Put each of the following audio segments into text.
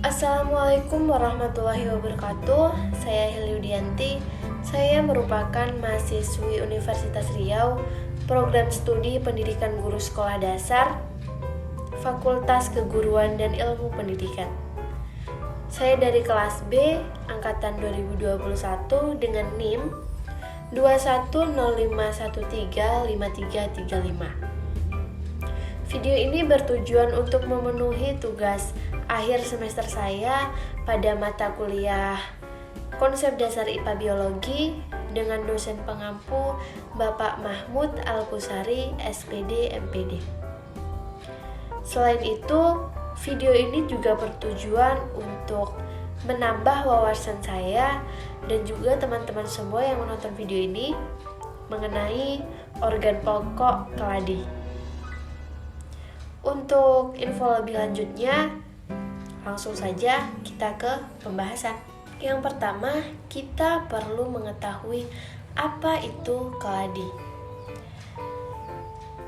Assalamualaikum warahmatullahi wabarakatuh. Saya Heliudianti. Saya merupakan mahasiswi Universitas Riau, program studi Pendidikan Guru Sekolah Dasar, Fakultas Keguruan dan Ilmu Pendidikan. Saya dari kelas B, angkatan 2021 dengan NIM 2105135335. Video ini bertujuan untuk memenuhi tugas akhir semester saya pada mata kuliah Konsep Dasar IPA Biologi dengan dosen pengampu Bapak Mahmud Al-Pusari, SPD, MPD. Selain itu, video ini juga bertujuan untuk menambah wawasan saya dan juga teman-teman semua yang menonton video ini mengenai organ pokok keladi. Untuk info lebih lanjutnya, langsung saja kita ke pembahasan. Yang pertama, kita perlu mengetahui apa itu keladi.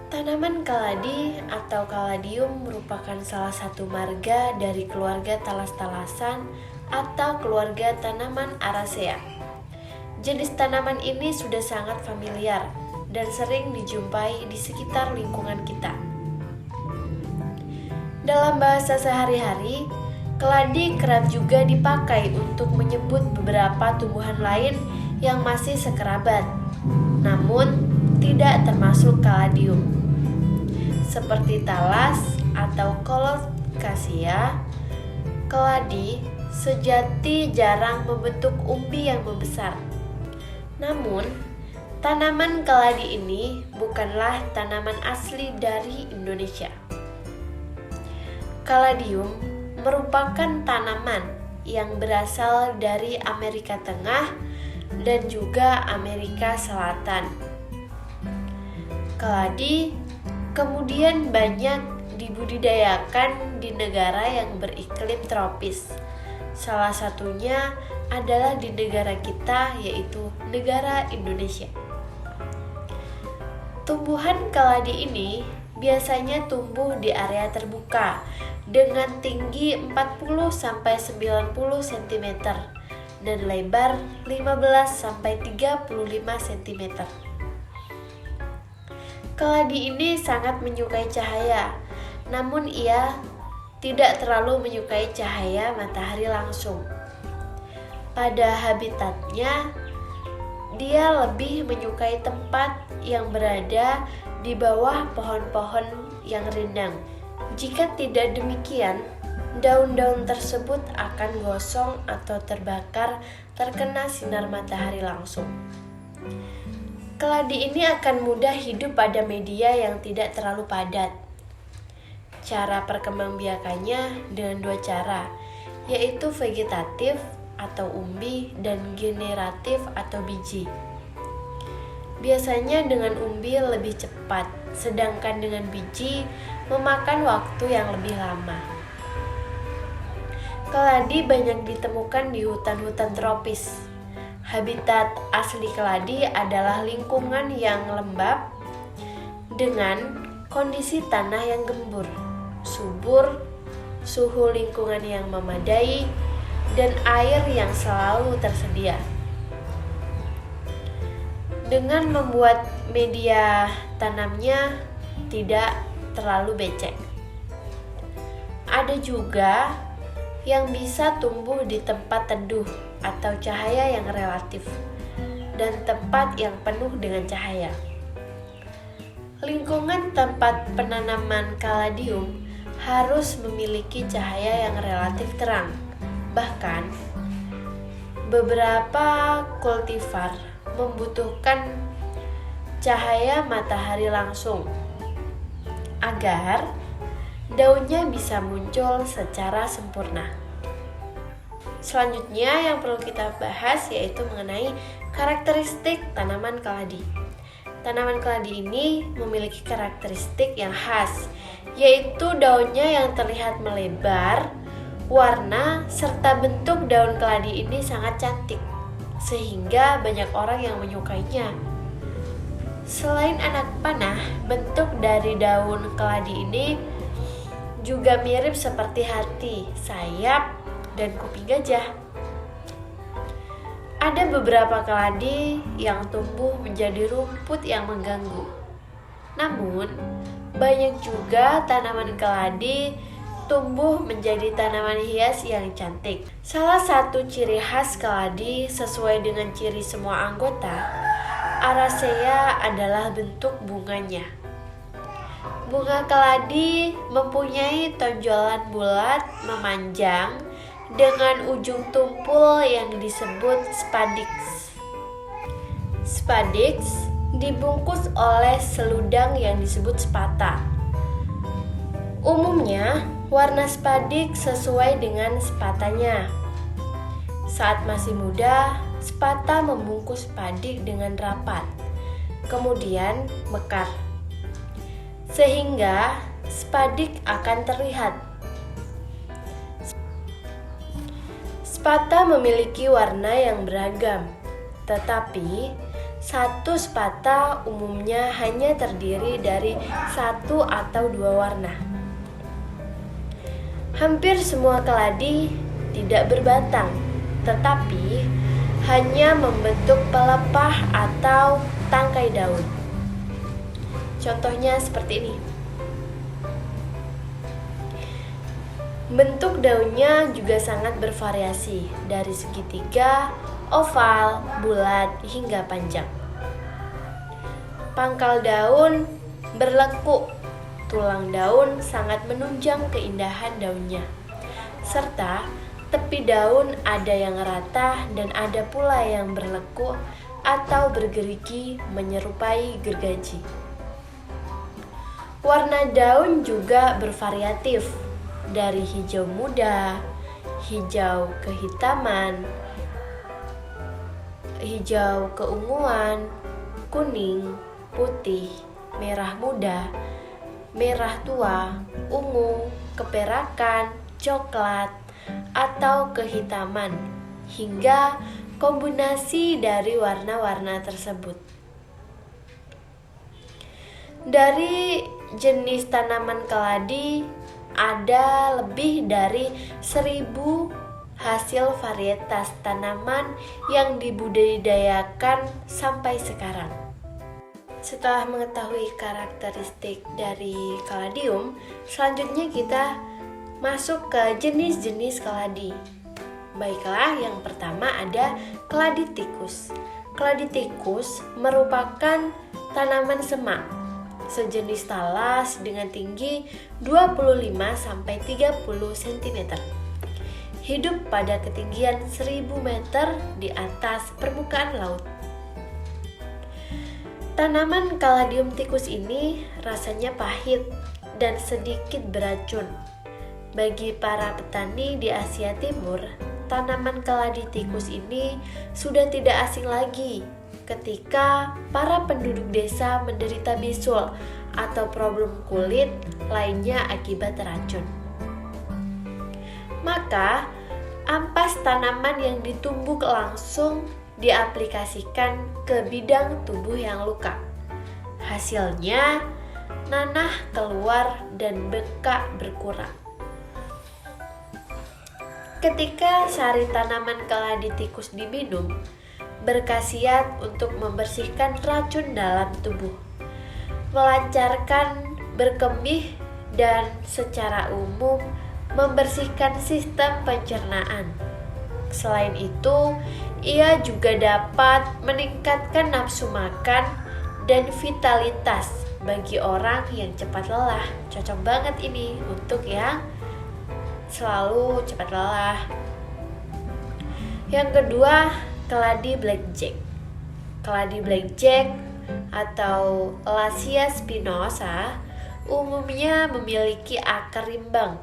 Tanaman keladi atau kaladium merupakan salah satu marga dari keluarga talas-talasan atau keluarga tanaman Araceae. Jenis tanaman ini sudah sangat familiar dan sering dijumpai di sekitar lingkungan kita. Dalam bahasa sehari-hari, keladi kerap juga dipakai untuk menyebut beberapa tumbuhan lain yang masih sekerabat, namun tidak termasuk kaladium, seperti talas atau Colocasia. Keladi sejati jarang membentuk umbi yang membesar. Namun, tanaman keladi ini bukanlah tanaman asli dari Indonesia. Kaladium merupakan tanaman yang berasal dari Amerika Tengah dan juga Amerika Selatan. Keladi kemudian banyak dibudidayakan di negara yang beriklim tropis. Salah satunya adalah di negara kita, yaitu negara Indonesia. Tumbuhan keladi ini biasanya tumbuh di area terbuka dengan tinggi 40-90 cm dan lebar 15-35 cm. Keladi ini sangat menyukai cahaya, namun ia tidak terlalu menyukai cahaya matahari langsung. Pada habitatnya, dia lebih menyukai tempat yang berada di bawah pohon-pohon yang rindang. Jika tidak demikian, daun-daun tersebut akan gosong atau terbakar terkena sinar matahari langsung. Keladi ini akan mudah hidup pada media yang tidak terlalu padat. Cara perkembangbiakannya dengan dua cara, yaitu vegetatif atau umbi dan generatif atau biji. Biasanya dengan umbi lebih cepat, sedangkan dengan biji memakan waktu yang lebih lama. Keladi banyak ditemukan di hutan-hutan tropis. Habitat asli keladi adalah lingkungan yang lembab dengan kondisi tanah yang gembur, subur, suhu lingkungan yang memadai, dan air yang selalu tersedia. Dengan membuat media tanamnya tidak terlalu becek. Ada juga yang bisa tumbuh di tempat teduh atau cahaya yang relatif dan tempat yang penuh dengan cahaya. Lingkungan tempat penanaman kaladium harus memiliki cahaya yang relatif terang. Bahkan, beberapa kultivar membutuhkan cahaya matahari langsung agar daunnya bisa muncul secara sempurna. Selanjutnya yang perlu kita bahas yaitu mengenai karakteristik tanaman keladi. Tanaman keladi ini memiliki karakteristik yang khas, yaitu daunnya yang terlihat melebar, warna serta bentuk daun keladi ini sangat cantik, sehingga banyak orang yang menyukainya. Selain anak panah, bentuk dari daun keladi ini juga mirip seperti hati, sayap, dan kuping gajah. Ada beberapa keladi yang tumbuh menjadi rumput yang mengganggu. Namun, banyak juga tanaman keladi tumbuh menjadi tanaman hias yang cantik. Salah satu ciri khas keladi sesuai dengan ciri semua anggota, Araceae adalah bentuk bunganya. Bunga keladi mempunyai tonjolan bulat memanjang dengan ujung tumpul yang disebut spadix. Spadix dibungkus oleh seludang yang disebut spata. Umumnya, warna spadix sesuai dengan spatanya. Saat masih muda, spata membungkus spadix dengan rapat, kemudian mekar, sehingga spadix akan terlihat. Spata memiliki warna yang beragam, tetapi satu spata umumnya hanya terdiri dari satu atau dua warna. Hampir semua keladi tidak berbatang, tetapi hanya membentuk pelepah atau tangkai daun. Contohnya seperti ini. Bentuk daunnya juga sangat bervariasi, dari segitiga, oval, bulat, hingga panjang. Pangkal daun berlekuk, tulang daun sangat menunjang keindahan daunnya, serta tepi daun ada yang rata dan ada pula yang berlekuk atau bergerigi menyerupai gergaji. Warna daun juga bervariatif, dari hijau muda, hijau kehitaman, hijau keunguan, kuning, putih, merah muda, merah tua, ungu, keperakan, coklat, atau kehitaman, hingga kombinasi dari warna-warna tersebut. Dari jenis tanaman keladi, ada lebih dari 1.000 hasil varietas tanaman yang dibudidayakan sampai sekarang. Setelah mengetahui karakteristik dari kaladium, selanjutnya kita masuk ke jenis-jenis keladi. Baiklah, yang pertama ada keladi tikus. Keladi tikus merupakan tanaman semak, sejenis talas dengan tinggi 25-30 cm. Hidup pada ketinggian 1.000 meter di atas permukaan laut. Tanaman kaladium tikus ini rasanya pahit dan sedikit beracun. Bagi para petani di Asia Timur, tanaman keladi tikus ini sudah tidak asing lagi ketika para penduduk desa menderita bisul atau problem kulit lainnya akibat racun. Maka, ampas tanaman yang ditumbuk langsung diaplikasikan ke bidang tubuh yang luka. Hasilnya, nanah keluar dan bengkak berkurang. Ketika sari tanaman keladi tikus diminum, berkhasiat untuk membersihkan racun dalam tubuh, melancarkan berkemih, dan secara umum membersihkan sistem pencernaan. Selain itu, ia juga dapat meningkatkan nafsu makan dan vitalitas bagi orang yang cepat lelah. Cocok banget ini untuk yang selalu cepat lelah. Yang kedua, keladi blackjack. Keladi blackjack atau Acacia spinosa umumnya memiliki akar rimbang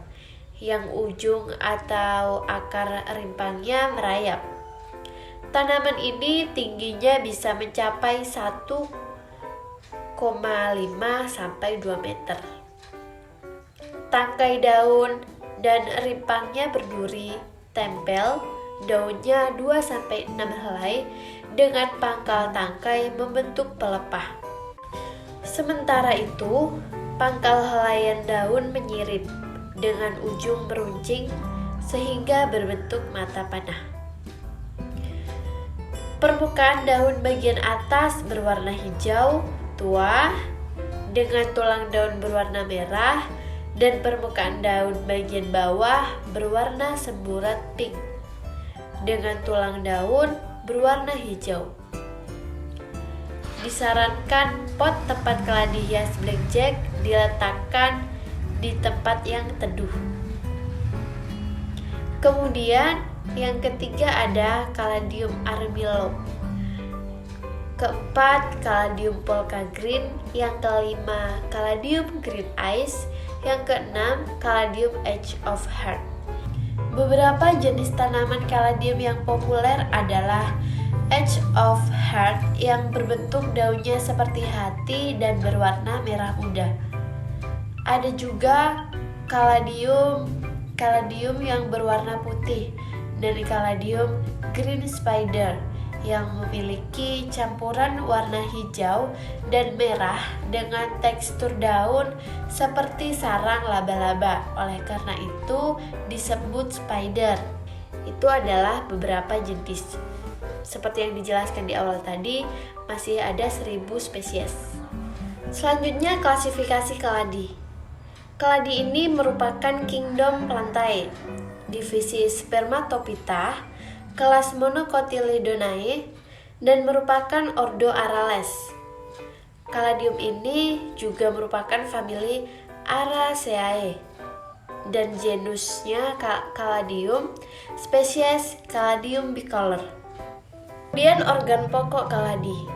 yang ujung atau akar rimpangnya merayap. Tanaman ini tingginya bisa mencapai 1,5 sampai 2 meter. Tangkai daun dan rimpangnya berduri, tempel, daunnya 2-6 helai dengan pangkal tangkai membentuk pelepah. Sementara itu, pangkal helaian daun menyirip dengan ujung meruncing sehingga berbentuk mata panah. Permukaan daun bagian atas berwarna hijau tua dengan tulang daun berwarna merah, dan permukaan daun bagian bawah berwarna semburat pink dengan tulang daun berwarna hijau. Disarankan pot tempat keladi hias blackjack diletakkan di tempat yang teduh. Kemudian yang ketiga ada Caladium armillo. Keempat, Caladium polka green. Yang kelima, Caladium green ice. Yang keenam, Caladium edge of heart. Beberapa jenis tanaman caladium yang populer adalah edge of heart yang berbentuk daunnya seperti hati dan berwarna merah muda. Ada juga caladium yang berwarna putih dan caladium green spider yang memiliki campuran warna hijau dan merah dengan tekstur daun seperti sarang laba-laba. Oleh karena itu disebut spider. Itu adalah beberapa jenis. Seperti yang dijelaskan di awal tadi, masih ada 1000 spesies. Selanjutnya klasifikasi keladi. Keladi ini merupakan kingdom Plantae, divisi Spermatophyta, kelas Monocotyledonae, dan merupakan ordo Arales. Caladium ini juga merupakan famili Araceae dan genusnya Caladium, spesies Caladium bicolor. Kemudian organ pokok kaladi.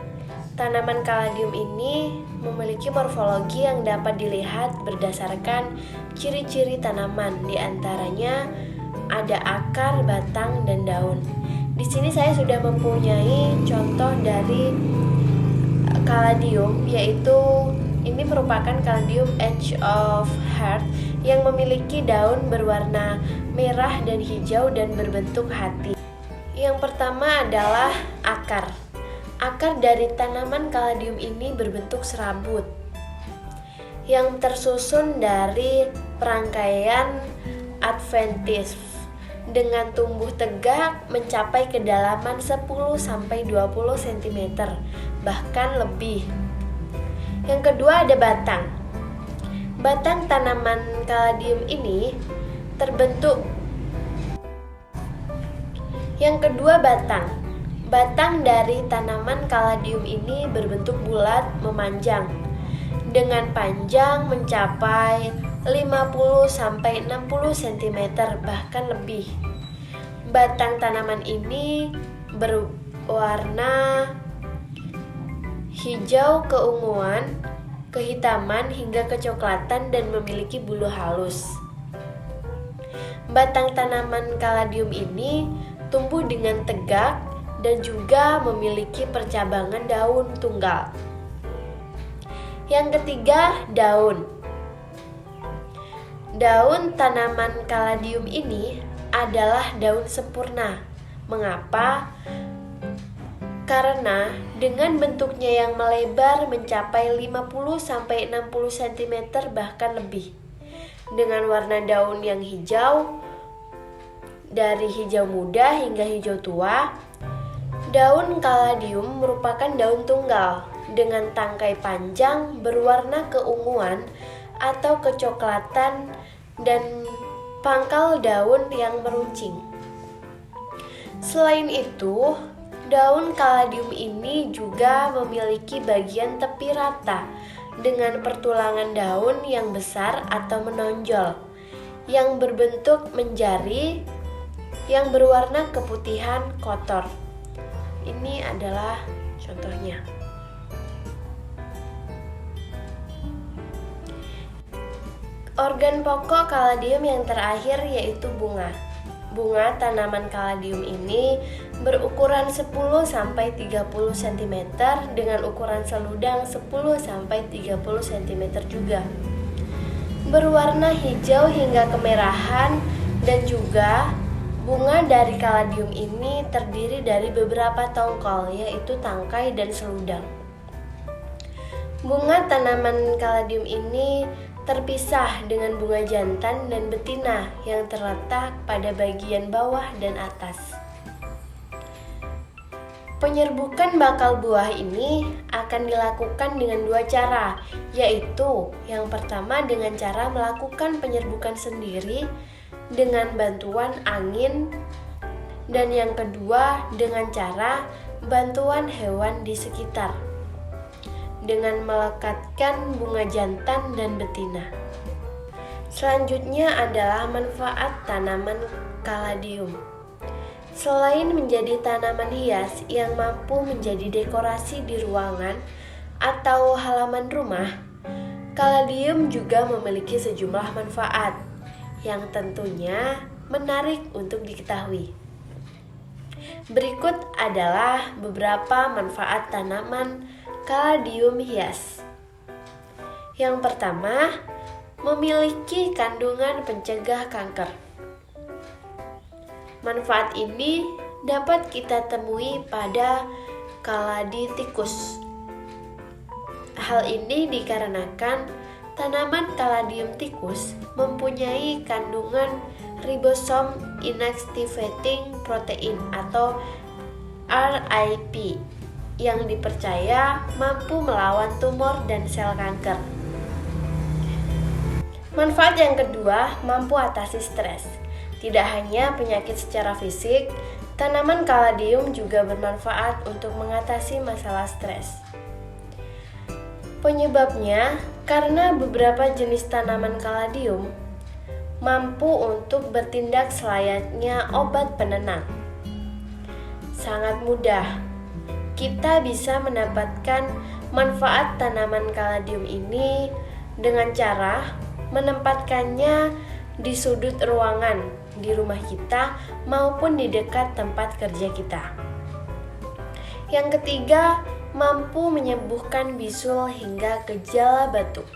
Tanaman caladium ini memiliki morfologi yang dapat dilihat berdasarkan ciri-ciri tanaman, di antaranya ada akar, batang, dan daun. Di sini saya sudah mempunyai contoh dari caladium, yaitu ini merupakan Caladium edge of heart yang memiliki daun berwarna merah dan hijau dan berbentuk hati. Yang pertama adalah akar. Akar dari tanaman caladium ini berbentuk serabut yang tersusun dari perangkaian adventice dengan tumbuh tegak mencapai kedalaman 10-20 cm, bahkan lebih. Yang kedua ada batang. Batang tanaman caladium ini terbentuk. Yang kedua batang. Batang dari tanaman caladium ini berbentuk bulat memanjang dengan panjang mencapai 50-60 cm, bahkan lebih. Batang tanaman ini berwarna hijau keunguan, kehitaman hingga kecoklatan dan memiliki bulu halus. Batang tanaman caladium ini tumbuh dengan tegak dan juga memiliki percabangan daun tunggal. Yang ketiga, daun. Daun tanaman caladium ini adalah daun sempurna. Mengapa? Karena dengan bentuknya yang melebar mencapai 50-60 cm bahkan lebih. Dengan warna daun yang hijau, dari hijau muda hingga hijau tua. Daun caladium merupakan daun tunggal dengan tangkai panjang berwarna keunguan atau kecoklatan dan pangkal daun yang meruncing. Selain itu, daun caladium ini juga memiliki bagian tepi rata dengan pertulangan daun yang besar atau menonjol yang berbentuk menjari yang berwarna keputihan kotor. Ini adalah contohnya. Organ pokok caladium yang terakhir yaitu bunga. Bunga tanaman caladium ini berukuran 10-30 cm dengan ukuran seludang 10-30 cm juga. Berwarna hijau hingga kemerahan, dan juga bunga dari caladium ini terdiri dari beberapa tongkol, yaitu tangkai dan seludang. Bunga tanaman caladium ini terpisah dengan bunga jantan dan betina yang terletak pada bagian bawah dan atas. Penyerbukan bakal buah ini akan dilakukan dengan dua cara, yaitu yang pertama dengan cara melakukan penyerbukan sendiri dengan bantuan angin, dan yang kedua dengan cara bantuan hewan di sekitar dengan melekatkan bunga jantan dan betina. Selanjutnya adalah manfaat tanaman kaladium. Selain menjadi tanaman hias yang mampu menjadi dekorasi di ruangan atau halaman rumah, kaladium juga memiliki sejumlah manfaat yang tentunya menarik untuk diketahui. Berikut adalah beberapa manfaat tanaman kaladium hias. Yang pertama, memiliki kandungan pencegah kanker. Manfaat ini dapat kita temui pada kaladi tikus. Hal ini dikarenakan tanaman kaladium tikus mempunyai kandungan ribosom inactivating protein atau RIP yang dipercaya mampu melawan tumor dan sel kanker. Manfaat yang kedua, mampu atasi stres. Tidak hanya penyakit secara fisik, tanaman kaladium juga bermanfaat untuk mengatasi masalah stres. Penyebabnya karena beberapa jenis tanaman kaladium mampu untuk bertindak selayaknya obat penenang. Sangat mudah kita bisa mendapatkan manfaat tanaman kaladium ini dengan cara menempatkannya di sudut ruangan di rumah kita maupun di dekat tempat kerja kita. Yang ketiga, mampu menyembuhkan bisul hingga gejala batuk.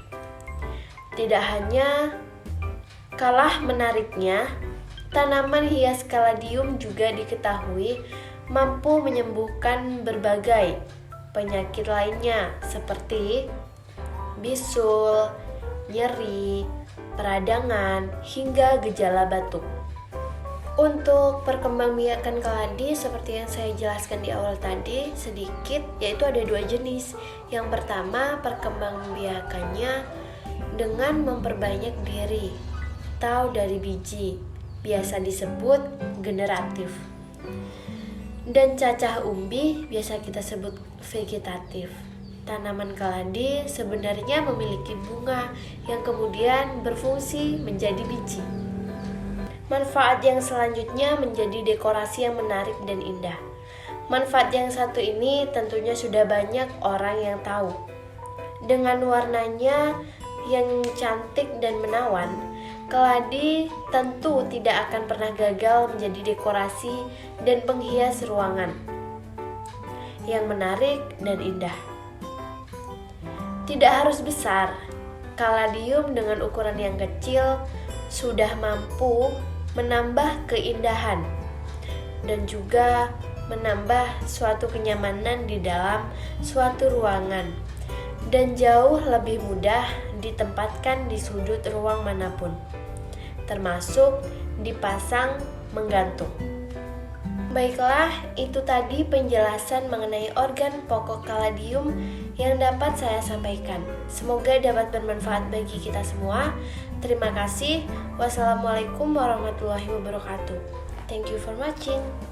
Tidak hanya kalah menariknya, tanaman hias kaladium juga diketahui mampu menyembuhkan berbagai penyakit lainnya seperti bisul, nyeri, peradangan, hingga gejala batuk. Untuk perkembangbiakan kaladi seperti yang saya jelaskan di awal tadi sedikit, yaitu ada dua jenis. Yang pertama, perkembangbiakannya dengan memperbanyak diri atau dari biji, biasa disebut generatif. Dan cacah umbi biasa kita sebut vegetatif. Tanaman kaladi sebenarnya memiliki bunga yang kemudian berfungsi menjadi biji. Manfaat yang selanjutnya menjadi dekorasi yang menarik dan indah. Manfaat yang satu ini tentunya sudah banyak orang yang tahu. Dengan warnanya yang cantik dan menawan, kaladi tentu tidak akan pernah gagal menjadi dekorasi dan penghias ruangan yang menarik dan indah. Tidak harus besar, kaladium dengan ukuran yang kecil sudah mampu menambah keindahan dan juga menambah suatu kenyamanan di dalam suatu ruangan dan jauh lebih mudah ditempatkan di sudut ruang manapun, termasuk dipasang menggantung. Baiklah, itu tadi penjelasan mengenai organ pokok kaladium yang dapat saya sampaikan. Semoga dapat bermanfaat bagi kita semua. Terima kasih. Wassalamualaikum warahmatullahi wabarakatuh. Thank you for watching.